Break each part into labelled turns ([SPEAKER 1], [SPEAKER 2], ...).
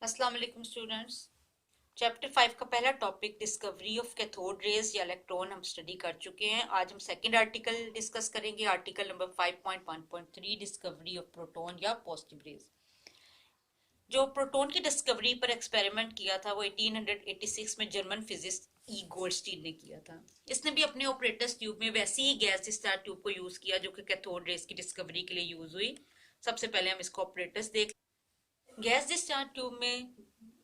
[SPEAKER 1] अस्सलाम वालेकुम students. Chapter 5 का पहला topic discovery of cathode rays या इलेक्ट्रॉन हम स्टडी कर चुके हैं। आज हम सेकंड आर्टिकल डिस्कस करेंगे, article number 5.1.3 discovery of proton या पॉजिटिव रेज। जो प्रोटॉन की डिस्कवरी पर एक्सपेरिमेंट किया था वो 1886 में जर्मन फिजिस्ट ई गोल्डस्टीन ने किया था। इसने भी अपने ऑपरेटस ट्यूब में वैसी ही गैस डिस्चार्ज ट्यूब को यूज किया जो कि कैथोड रेज की डिस्कवरी के लिए यूज हुई। सबसे पहले हम इसको ऑपरेटस देख। गैस डिस्चार्ज ट्यूब में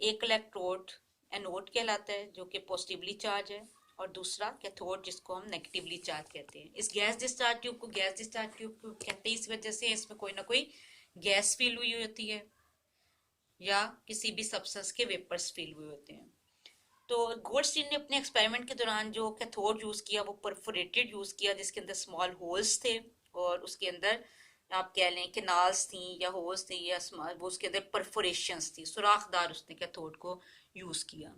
[SPEAKER 1] एक इलेक्ट्रोड एनोड कहलाता है जो कि पॉजिटिवली चार्ज है, और दूसरा कैथोड जिसको हम नेगेटिवली चार्ज कहते हैं। इस गैस डिस्चार्ज ट्यूब को गैस डिस्चार्ज ट्यूब कहते हैं इस वजह से इसमें कोई ना कोई गैस फील हुई होती है या किसी भी सब्सटेंस के वेपर्स फील हुए होते हैं। तो गोल्डस्टीन ने अपने एक्सपेरिमेंट के दौरान जो कैथोड यूज किया वो परफोरेटेड यूज किया, जिसके अंदर स्मॉल होल्स थे और उसके अंदर आप कह लें कैनाल्स थी या होल्स थी या वो उसके अंदर परफोरेशंस थी, सुराखदार उसने कैथोड को यूज किया।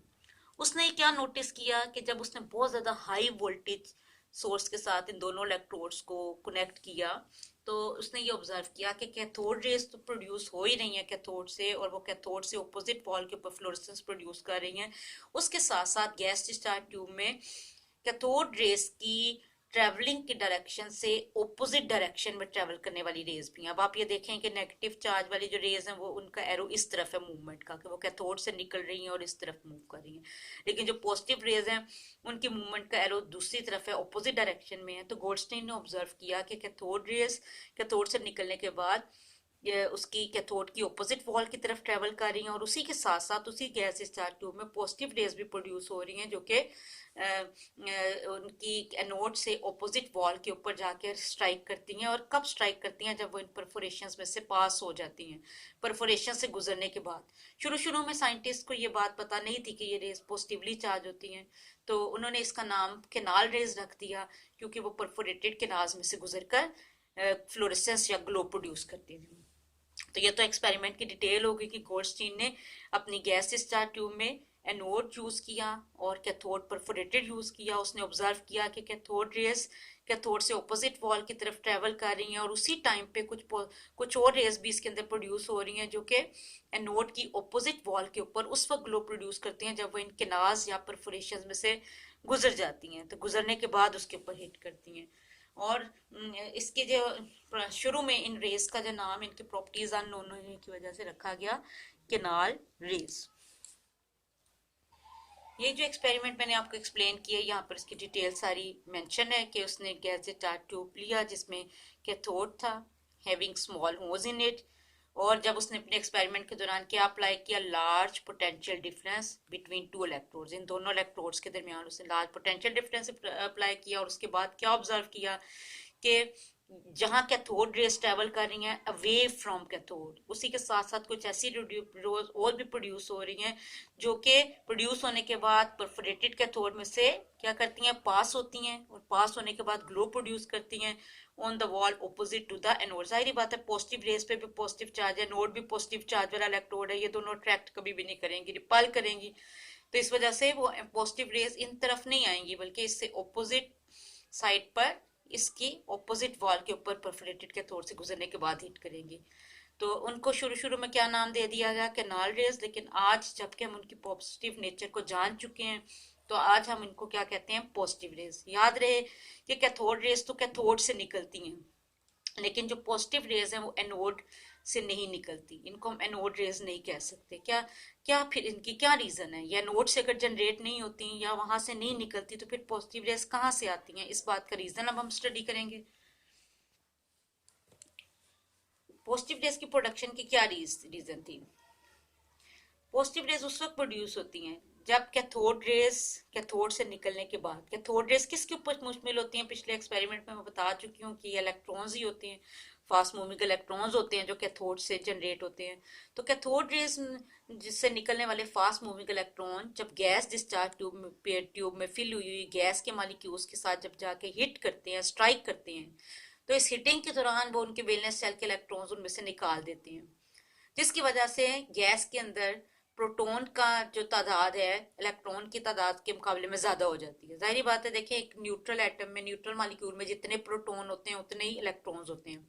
[SPEAKER 1] उसने क्या नोटिस किया कि जब उसने बहुत ज्यादा हाई वोल्टेज सोर्स के साथ इन दोनों इलेक्ट्रोड्स को कनेक्ट किया तो उसने ये ऑब्जर्व किया कि कैथोड रेज तो प्रोड्यूस हो ही रही है कैथोड से, और वो कैथोड से ऑपोजिट वॉल के ऊपर फ्लोरेसेंस प्रोड्यूस कर रही हैं। उसके साथ साथ गैस डिस्चार्ज ट्यूब में कैथोड रेज की ट्रेवलिंग की डायरेक्शन से ऑपोजिट डायरेक्शन में ट्रेवल करने वाली रेज भी हैं। अब आप ये देखें कि नेगेटिव चार्ज वाली जो रेज हैं वो उनका एरो इस तरफ है मूवमेंट का, कि वो कैथोड से निकल रही हैं और इस तरफ मूव कर रही हैं। लेकिन जो पॉजिटिव रेज हैं उनकी मूवमेंट का एरो दूसरी तरफ है, ऑपोजिट डायरेक्शन में है। तो गोल्डस्टीन ने ऑब्जर्व किया कि कैथोड रेज कैथोड से निकलने के बाद उसकी कैथोड की ऑपोजिट वॉल की तरफ ट्रेवल कर रही हैं, और उसी के साथ साथ उसी गैस डिस्चार्ज ट्यूब में पॉजिटिव रेज भी प्रोड्यूस हो रही हैं जो कि उनकी एनोड से ऑपोजिट वॉल के ऊपर जाकर स्ट्राइक करती हैं। और कब स्ट्राइक करती हैं? जब वो इन परफोरेशंस में से पास हो जाती हैं, परफोरेशन से गुजरने के बाद। शुरू शुरू में साइंटिस्ट को ये बात पता नहीं थी कि ये रेज पॉजिटिवली चार्ज होती हैं, तो उन्होंने इसका नाम केनाल रेज रख दिया, क्योंकि वो परफोरेटेड केनाल्स में से गुजरकर फ्लोरेसेंस या ग्लो प्रोड्यूस करती थी। तो ये तो एक्सपेरिमेंट की डिटेल होगी कि गोल्डस्टीन ने अपनी गैस डिस्चार्ज ट्यूब में एनोड यूज किया और कैथोड परफोरेटेड यूज किया। उसने ऑब्जर्व किया कि कैथोड रेज कैथोड से ऑपोजिट वॉल की तरफ ट्रेवल कर रही हैं, और उसी टाइम पे कुछ और रेज भी इसके अंदर प्रोड्यूस हो रही हैं जो कि एनोड की ऑपोजिट वॉल के ऊपर उस वक्त ग्लो प्रोड्यूस करती हैं जब वो इन किनाज या परफोरेशन में से गुजर जाती हैं। तो गुजरने के बाद उसके ऊपर हिट करती हैं। और इसके जो शुरू में इन रेस का जो नाम इनकी प्रॉपर्टीज अननोन होने की वजह से रखा गया केनाल रेस। ये जो एक्सपेरिमेंट मैंने आपको एक्सप्लेन किया, यहाँ पर इसकी डिटेल सारी मेंशन है कि उसने गैस डिस्चार्ज ट्यूब लिया जिसमें कैथोड था having small holes in it, और जब उसने अपने एक्सपेरिमेंट के दौरान क्या अप्लाई किया, large potential difference between two electrodes. इन दोनों इलेक्ट्रोड्स के दरमियान उसने लार्ज पोटेंशियल डिफरेंस अप्लाई किया, और उसके बाद क्या ऑब्जर्व किया कि जहां कैथोड रेस ट्रेवल कर रही हैं अवे फ्रॉम कैथोड, उसी के साथ साथ कुछ ऐसी और भी प्रोड्यूस हो रही हैं जो कि प्रोड्यूस होने के बाद परफोरेटेड कैथोड में से क्या करती हैं, पास होती हैं, और पास होने के बाद ग्लो प्रोड्यूस करती हैं on the wall opposite to the anode. जाहिर बात है पॉजिटिव रेस पे भी पॉजिटिव चार्ज है, एनोड भी पॉजिटिव चार्ज वाला इलेक्ट्रोड है, ये दोनों अट्रैक्ट कभी भी नहीं करेंगी, रिपल करेंगी। तो इस वजह से वो पॉजिटिव रेस इन तरफ नहीं आएंगी बल्कि इससे ऑपोजिट साइड पर इसकी ऑपोजिट वॉल के ऊपर परफोरेटेड कैथोड से गुजरने के बाद हिट करेंगी। तो उनको शुरू शुरू में क्या नाम दे दिया गया, कैनाल रेज। लेकिन आज जबकि हम उनकी पॉजिटिव नेचर को जान चुके हैं तो आज हम इनको क्या कहते हैं, पॉजिटिव रेज। याद रहे कि कैथोड रेज तो कैथोड से निकलती हैं, लेकिन जो पॉजिटिव रेज हैं वो एनोड से नहीं निकलती, इनको हम एनोड रेज नहीं कह सकते। क्या क्या फिर इनकी क्या रीजन है? या एनोड से अगर जनरेट नहीं होती या वहां से नहीं निकलती तो फिर पॉजिटिव रेज कहाँ से आती हैं? इस बात का रीजन अब हम स्टडी करेंगे। पॉजिटिव रेज की प्रोडक्शन की क्या रीजन थी? पॉजिटिव रेज उस वक्त प्रोड्यूस होती हैं जब कैथोड रेज कैथोड से निकलने के बाद, कैथोड रेज किसके ऊपर मुश्तमिल होती हैं? पिछले एक्सपेरिमेंट में मैं बता चुकी हूँ कि इलेक्ट्रॉन्स ही होते हैं, फास्ट मूविंग इलेक्ट्रॉन्स होते हैं जो कैथोड से जनरेट होते हैं। तो कैथोड रेज जिससे निकलने वाले फास्ट मूविंग इलेक्ट्रॉन जब गैस डिस्चार्ज ट्यूब में फिल हुई हुई गैस के मालिक्यूल्स के साथ जब जाके हिट करते हैं, स्ट्राइक करते हैं, तो इस हिटिंग के दौरान वो उनके वैलेंस शेल के इलेक्ट्रॉन्स उनमें से निकाल देते हैं, जिसकी वजह से गैस के अंदर प्रोटॉन का जो तादाद है इलेक्ट्रॉन की तादाद के मुकाबले में ज्यादा हो जाती है। जाहिर बात है, देखिए एक न्यूट्रल एटम में, न्यूट्रल मॉलिक्यूल में जितने प्रोटॉन होते हैं उतने ही इलेक्ट्रॉन्स होते हैं,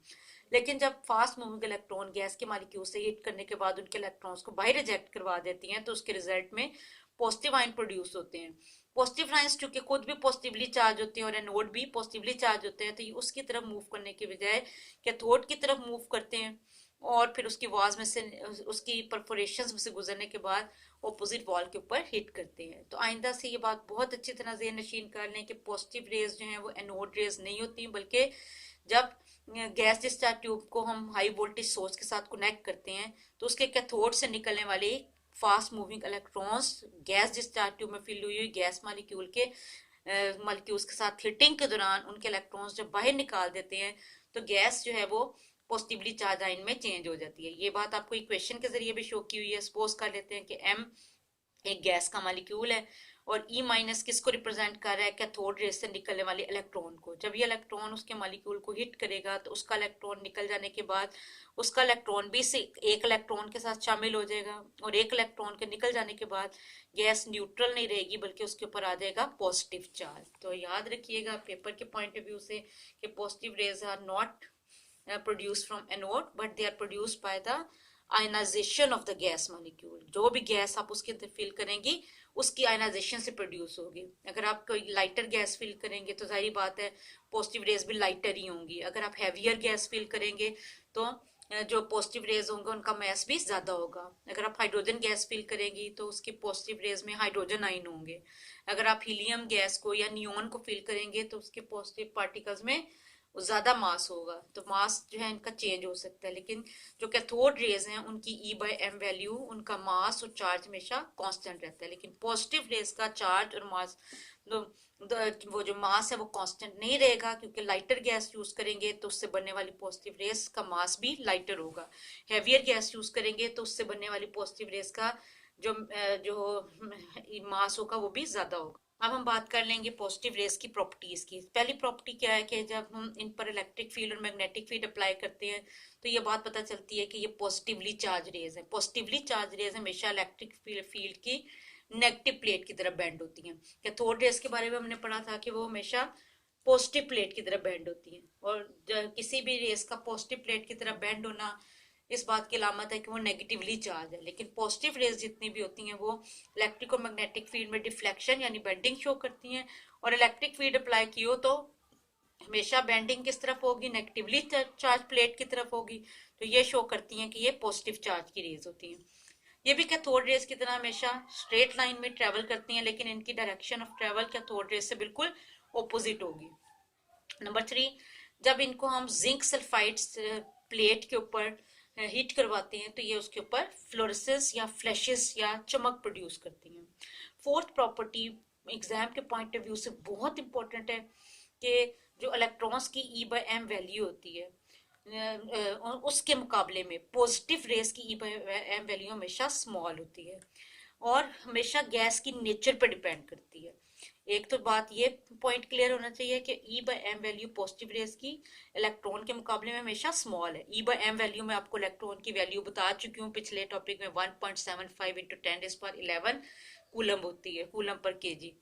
[SPEAKER 1] लेकिन जब फास्ट मूविंग इलेक्ट्रॉन गैस के मॉलिक्यूल से हिट करने के बाद उनके इलेक्ट्रॉन्स को बाहर रिजेक्ट करवा देती हैं तो उसके रिजल्ट में पॉजिटिव आयन प्रोड्यूस होते हैं। पॉजिटिव आयंस चूंकि खुद भी पॉजिटिवली चार्ज होते हैं और एनोड भी पॉजिटिवली चार्ज होते हैं, तो ये उसकी तरफ मूव करने के बजाय कैथोड की तरफ मूव करते हैं और फिर उसकी वाज में से, उसकी परफोरेशन में से गुजरने के बाद ऑपोजिट वॉल के ऊपर हिट करते हैं। तो आइंदा से ये बात बहुत अच्छी तरह ज़हन नशीन कर लें कि पॉजिटिव रेज जो हैं वो एनोड रेज नहीं होती, बल्कि जब गैस डिस्चार्ज ट्यूब को हम हाई वोल्टेज सोर्स के साथ कनेक्ट करते हैं तो उसके कैथोड से निकलने वाले fast moving electrons gas discharge tube में फिल हुई हुई गैस मॉलिक्यूल्स के साथ हिटिंग के दौरान उनके इलेक्ट्रॉन्स जब बाहर निकाल देते हैं तो गैस जो है वो पॉजिटिवली चार्ज आयन में चेंज हो जाती है। ये बात आपको इक्वेशन के जरिए भी शो की हुई है। सपोज कर लेते हैं कि m एक गैस का मॉलिक्यूल है और E माइनस किसको रिप्रेजेंट कर रहा है, कैथोड रेज से निकलने वाले इलेक्ट्रॉन को। जब ये इलेक्ट्रॉन उसके मॉलिक्यूल को हिट करेगा तो उसका इलेक्ट्रॉन निकल जाने के बाद उसका इलेक्ट्रॉन भी से एक इलेक्ट्रॉन के साथ शामिल हो जाएगा और एक इलेक्ट्रॉन के निकल जाने के बाद गैस न्यूट्रल नहीं रहेगी बल्कि उसके ऊपर आ जाएगा पॉजिटिव चार्ज। तो याद रखिएगा पेपर के पॉइंट ऑफ व्यू से कि positive rays are not produced from anode but they are produced by the ionization of the gas molecule। जो भी गैस आप उसके अंदर फिल करेंगी उसकी आयनाइजेशन से प्रोड्यूस होगी। अगर आप कोई लाइटर गैस फिल करेंगे तो जाहिर बात है पॉजिटिव रेज भी लाइटर ही होंगी। अगर आप हैवियर गैस फिल करेंगे तो जो पॉजिटिव रेज होंगे उनका मैस भी ज्यादा होगा। अगर आप हाइड्रोजन गैस फिल करेंगी तो उसकी पॉजिटिव रेज में हाइड्रोजन आयन होंगे। अगर आप हीलियम गैस को या नियोन को फिल करेंगे तो उसके पॉजिटिव पार्टिकल्स में ज्यादा मास होगा, तो मास जो है इनका चेंज हो सकता है। लेकिन जो कैथोड रेज हैं उनकी E/m वैल्यू, उनका मास और चार्ज हमेशा कांस्टेंट रहता है। लेकिन पॉजिटिव रेज का चार्ज और मास वो जो मास है वो कांस्टेंट नहीं रहेगा, क्योंकि लाइटर गैस यूज करेंगे तो उससे बनने वाली पॉजिटिव रेज का मास भी लाइटर होगा। हैवियर गैस यूज करेंगे तो उससे बनने वाली पॉजिटिव रेज का जो जो मास होगा वो भी ज्यादा होगा। अब हम बात कर लेंगे पॉजिटिव रेज की प्रॉपर्टीज की। पहली प्रॉपर्टी क्या है कि जब हम इन पर इलेक्ट्रिक फील्ड और मैग्नेटिक फील्ड अप्लाई करते हैं तो ये बात पता चलती है कि ये पॉजिटिवली चार्ज रेज है। पॉजिटिवली चार्ज रेज हमेशा इलेक्ट्रिक फील्ड की नेगेटिव प्लेट की तरफ बेंड होती हैं। कैथोड रेज के बारे में हमने पढ़ा था कि वो हमेशा पॉजिटिव प्लेट की तरफ बेंड होती हैं, और किसी भी रेज का पॉजिटिव प्लेट की तरफ बेंड होना इस बात की अलामत है कि वो नेगेटिवली चार्ज है। लेकिन पॉजिटिव रेज जितनी भी होती हैं वो इलेक्ट्रिक और मैग्नेटिक फील्ड में डिफ्लेक्शन यानी बेंडिंग शो करती हैं, और इलेक्ट्रिक फील्ड अप्लाई की हो तो हमेशा बेंडिंग किस तरफ होगी, नेगेटिवली चार्ज प्लेट की तरफ होगी। तो ये शो करती हैं कि ये पॉजिटिव चार्ज की रेज होती हैं। ये भी कैथोड रेज की तरह हमेशा स्ट्रेट लाइन में ट्रेवल करती हैं, लेकिन इनकी direction of travel cathode rays से बिल्कुल ऑपोजिट होगी। नंबर 3, जब इनको हम जिंक सल्फाइड प्लेट के ऊपर हीट करवाते हैं तो ये उसके ऊपर फ्लोरेसेंस या फ्लैशेस या चमक प्रोड्यूस करती हैं। फोर्थ प्रॉपर्टी एग्जाम के पॉइंट ऑफ व्यू से बहुत इंपॉर्टेंट है कि जो इलेक्ट्रॉन्स की E/m वैल्यू होती है उसके मुकाबले में पॉजिटिव रेज की E/m वैल्यू हमेशा स्मॉल होती है और हमेशा गैस की नेचर पर डिपेंड करती है। एक तो बात ये पॉइंट क्लियर होना चाहिए कि E/m वैल्यू पॉजिटिव रेज की इलेक्ट्रॉन के मुकाबले में हमेशा स्मॉल है। E/m वैल्यू में आपको इलेक्ट्रॉन की वैल्यू बता चुकी हूँ पिछले टॉपिक में, 1.75 × 10⁻11 कूलम होती है, कूलम पर केजी।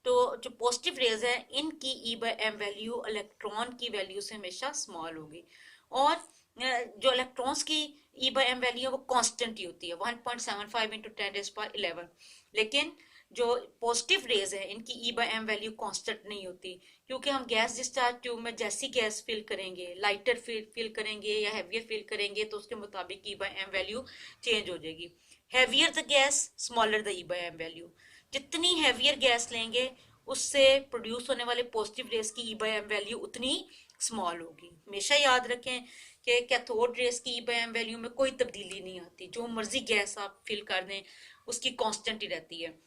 [SPEAKER 1] तो जो पॉजिटिव रेज है इनकी E/m वैल्यू इलेक्ट्रॉन की वैल्यू से हमेशा स्मॉल होगी, और जो इलेक्ट्रॉन्स की E/m वैल्यू है वो कांस्टेंट ही होती है, 1.75 × 10⁻11। लेकिन जो पॉजिटिव रेज है इनकी E/m वैल्यू कांस्टेंट नहीं होती, क्योंकि हम गैस डिस्चार्ज ट्यूब में जैसी गैस फिल करेंगे, लाइटर फिल करेंगे या हैवियर फिल करेंगे तो उसके मुताबिक E/m वैल्यू चेंज हो जाएगी। Heavier the gas smaller the E/m value. जितनी हैवियर गैस लेंगे उससे प्रोड्यूस होने वाले पॉजिटिव रेज की E/m वैल्यू उतनी स्मॉल होगी। हमेशा याद रखें कि कैथोड रेज की E/m वैल्यू में कोई तब्दीली नहीं आती, जो मर्जी गैस आप फिल कर दें उसकी कांस्टेंट ही रहती है।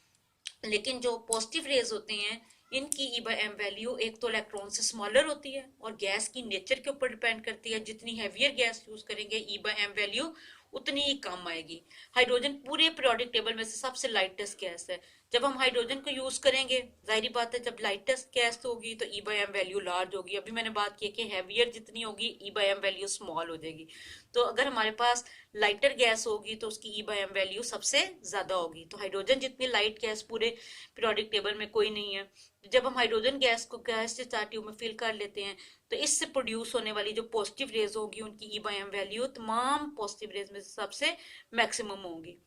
[SPEAKER 1] लेकिन जो पॉजिटिव रेज होते हैं इनकी E/m वैल्यू एक तो इलेक्ट्रॉन से स्मॉलर होती है और गैस की नेचर के ऊपर डिपेंड करती है। जितनी हैवियर गैस यूज करेंगे E/m वैल्यू उतनी ही कम आएगी। हाइड्रोजन पूरे पीरियोडिक टेबल में से सबसे लाइटेस्ट गैस है। जब हम हाइड्रोजन को यूज करेंगे जाहिर बात है जब लाइटेस्ट गैस होगी तो E/m वैल्यू लार्ज होगी। अभी मैंने बात की कि हैवियर जितनी होगी E/m वैल्यू स्मॉल हो जाएगी। तो अगर हमारे पास लाइटर गैस होगी तो उसकी E/m वैल्यू सबसे ज्यादा होगी। तो हाइड्रोजन जितनी लाइट गैस पूरे पीरियोडिक टेबल में कोई नहीं है। जब हम हाइड्रोजन गैस को गैस से ट्यूब में फिल कर लेते हैं तो इससे प्रोड्यूस होने वाली जो पॉजिटिव रेज होगी उनकी E/m वैल्यू तमाम पॉजिटिव रेज में से सबसे मैक्सिमम होगी।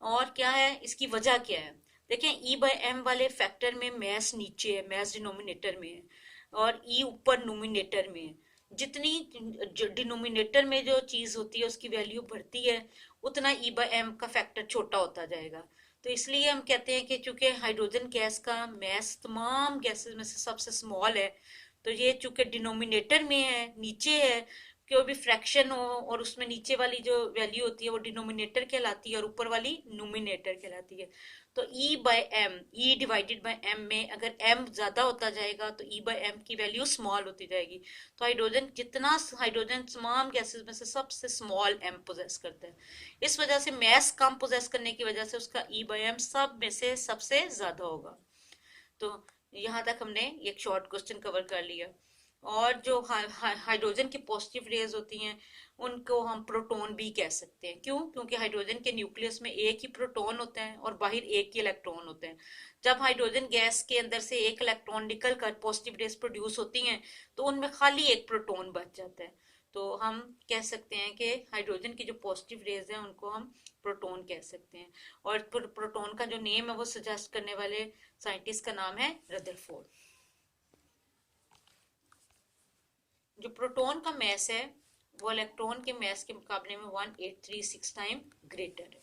[SPEAKER 1] और क्या है इसकी वजह क्या है? देखें, E/m वाले फैक्टर में मैस नीचे है, मैस डिनोमिनेटर में है, और E ऊपर नोमिनेटर में है। जितनी डिनोमिनेटर में जो चीज होती है उसकी वैल्यू बढ़ती है उतना E/m का फैक्टर छोटा होता जाएगा। तो इसलिए हम कहते हैं कि चूंकि हाइड्रोजन गैस का मैस तमाम गैसेस में से सबसे स्मॉल है, तो ये चूंकि डिनोमिनेटर में है, नीचे है, कोई भी फ्रैक्शन हो और उसमें नीचे वाली जो वैल्यू होती है वो डिनोमिनेटर कहलाती है और ऊपर वाली नोमिनेटर कहलाती है। तो E/m, E divided by m में अगर m ज्यादा होता जाएगा तो E/m की वैल्यू स्मॉल होती जाएगी। तो हाइड्रोजन तमाम गैसेस में से सबसे स्मॉल m पोजेस करता है। इस वजह से मैस कम पोजेस करने की वजह से उसका E/m सब में से सबसे ज्यादा होगा। तो यहाँ तक हमने एक शॉर्ट क्वेश्चन कवर कर लिया। और जो हाइड्रोजन की पॉजिटिव रेज होती हैं उनको हम प्रोटॉन भी कह सकते हैं। क्यों? क्योंकि हाइड्रोजन के न्यूक्लियस में एक ही प्रोटॉन होता है और बाहर एक ही इलेक्ट्रॉन होते हैं। जब हाइड्रोजन गैस के अंदर से एक इलेक्ट्रॉन निकल कर पॉजिटिव रेज प्रोड्यूस होती हैं तो उनमें खाली एक प्रोटॉन बच जाता है। तो हम कह सकते हैं कि हाइड्रोजन की जो पॉजिटिव रेज हैं उनको हम प्रोटॉन कह सकते हैं। और प्रोटॉन का जो नेम है वो सजेस्ट करने वाले साइंटिस्ट का नाम है रदरफोर्ड। जो प्रोटॉन का मैस है वो इलेक्ट्रॉन के मैस के मुकाबले में 1836 टाइम ग्रेटर है।